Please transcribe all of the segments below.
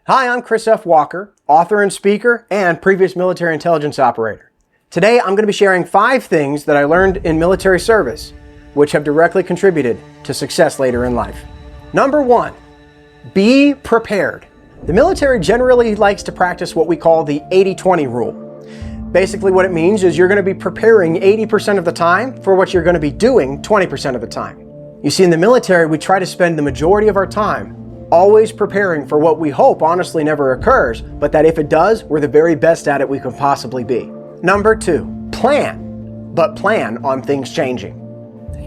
Hi, I'm Chris F. Walker, author and speaker and previous military intelligence operator. Today, I'm going to be sharing 5 things that I learned in military service, which have directly contributed to success later in life. Number 1, be prepared. The military generally likes to practice what we call the 80-20 rule. Basically, what it means is you're going to be preparing 80% of the time for what you're going to be doing 20% of the time. You see, in the military, we try to spend the majority of our time always preparing for what we hope honestly never occurs, but that if it does, we're the very best at it we could possibly be. Number 2, plan, but plan on things changing.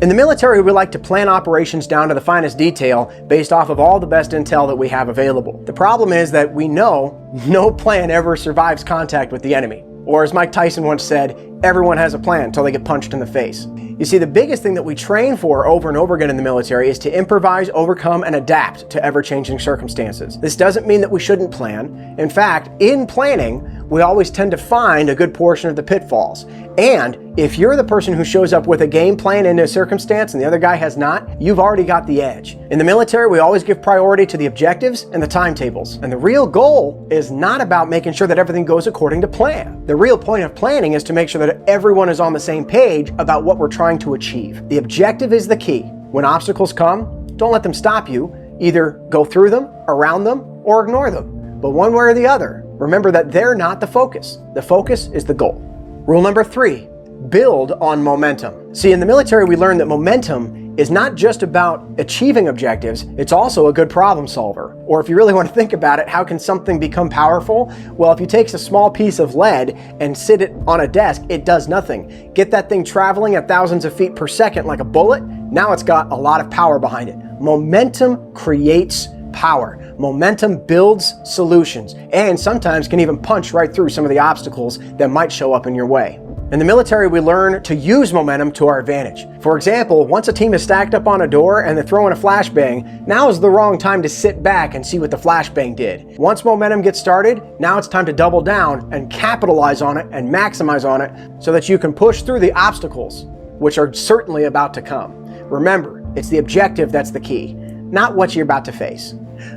In the military, we like to plan operations down to the finest detail based off of all the best intel that we have available. The problem is that we know no plan ever survives contact with the enemy. Or as Mike Tyson once said, everyone has a plan until they get punched in the face. You see, the biggest thing that we train for over and over again in the military is to improvise, overcome, and adapt to ever-changing circumstances. This doesn't mean that we shouldn't plan. In fact, in planning, we always tend to find a good portion of the pitfalls. And if you're the person who shows up with a game plan in a circumstance and the other guy has not, you've already got the edge. In the military, we always give priority to the objectives and the timetables. And the real goal is not about making sure that everything goes according to plan. The real point of planning is to make sure that everyone is on the same page about what we're trying to achieve. The objective is the key. When obstacles come, don't let them stop you. Either go through them, around them, or ignore them. But one way or the other, remember that they're not the focus. The focus is the goal. Rule number 3, build on momentum. See, in the military, we learn that momentum is not just about achieving objectives, it's also a good problem solver. Or if you really want to think about it, how can something become powerful? Well, if you take a small piece of lead and sit it on a desk, it does nothing. Get that thing traveling at thousands of feet per second like a bullet, now it's got a lot of power behind it. Momentum creates power. Momentum builds solutions and sometimes can even punch right through some of the obstacles that might show up in your way. In the military, we learn to use momentum to our advantage. For example, once a team is stacked up on a door and they're throwing a flashbang, now is the wrong time to sit back and see what the flashbang did. Once momentum gets started, now it's time to double down and capitalize on it and maximize on it so that you can push through the obstacles, which are certainly about to come. Remember, it's the objective that's the key, not what you're about to face.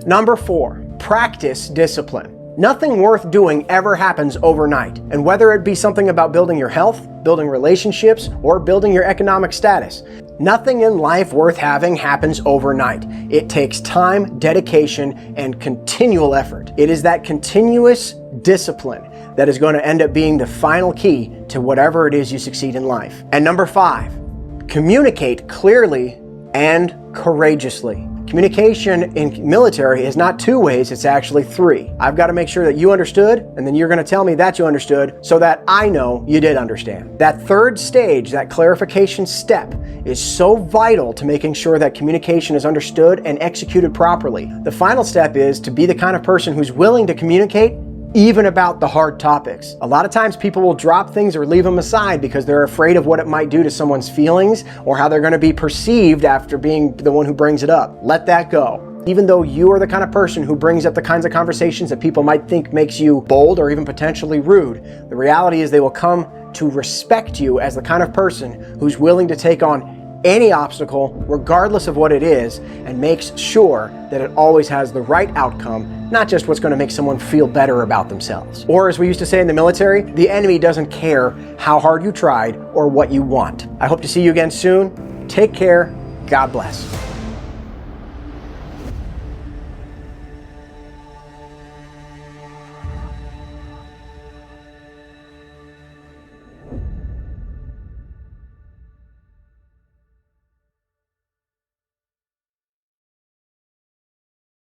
Number 4, practice discipline. Nothing worth doing ever happens overnight, and whether it be something about building your health, building relationships, or building your economic status, nothing in life worth having happens overnight. It takes time, dedication, and continual effort. It is that continuous discipline that is going to end up being the final key to whatever it is you succeed in life. And number 5, communicate clearly and courageously. Communication in military is not 2 ways, it's actually 3. I've got to make sure that you understood, and then you're going to tell me that you understood so that I know you did understand. That 3rd stage, that clarification step, is so vital to making sure that communication is understood and executed properly. The final step is to be the kind of person who's willing to communicate even about the hard topics. A lot of times people will drop things or leave them aside because they're afraid of what it might do to someone's feelings or how they're going to be perceived after being the one who brings it up. Let that go. Even though you are the kind of person who brings up the kinds of conversations that people might think makes you bold or even potentially rude, the reality is they will come to respect you as the kind of person who's willing to take on any obstacle, regardless of what it is, and makes sure that it always has the right outcome, not just what's going to make someone feel better about themselves. Or as we used to say in the military, the enemy doesn't care how hard you tried or what you want. I hope to see you again soon. Take care. God bless.